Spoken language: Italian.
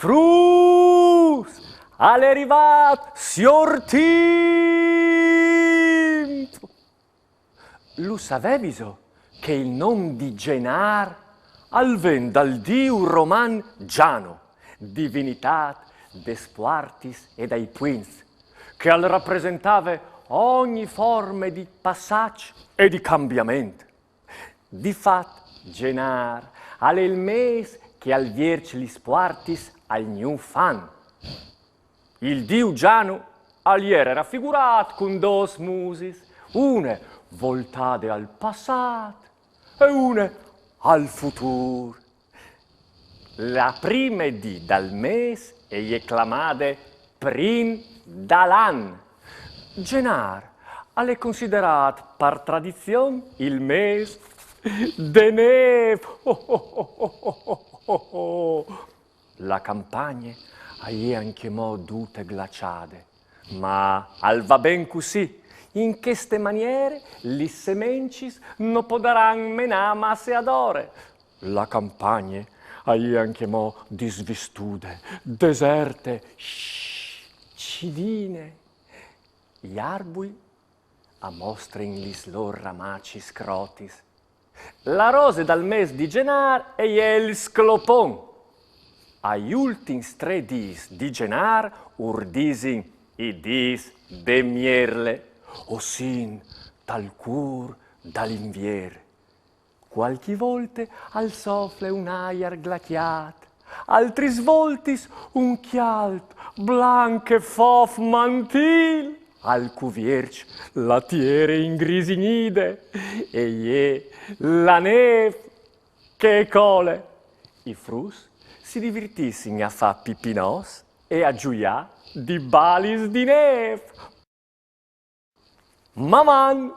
Frus, alle arrivat signor Timp. Lu saveviso che il nome di Genar alven dal dio roman Giano, divinitat des puartis e dai puins, che al rappresentava ogni forma di passaggio e di cambiamento. Difat, Genar è il mes che al vierci gli puartis al new fan. Il dio Giano agli era raffigurat con dos musis, une voltate al passato e une al futuro. La prima di dal mes e chiamate prim dall'an. Genar è considerato per tradizione il mes de neve. La campagna è anche dute glaciate, ma al va ben così. In queste maniere li semencis non potranno menare masse adore. La campagna è anche disvestude, deserte, cidine. Gli arbui amostren lis lor ramaci scrotis. La rose dal mes di Genar e il sclopon. Agli ultimi 3 dis di Genar urdisin i dis de mierle, ossin dal cur dall'invier. Qualche volte al sofle un aiar glaciat, altri svoltis un chialt, blanche fof mantil, al cuvierci la tiere ingrisinide, e la neve che cole. I frus si divertissin a fa pipinos e a giuià di balis di neve. Maman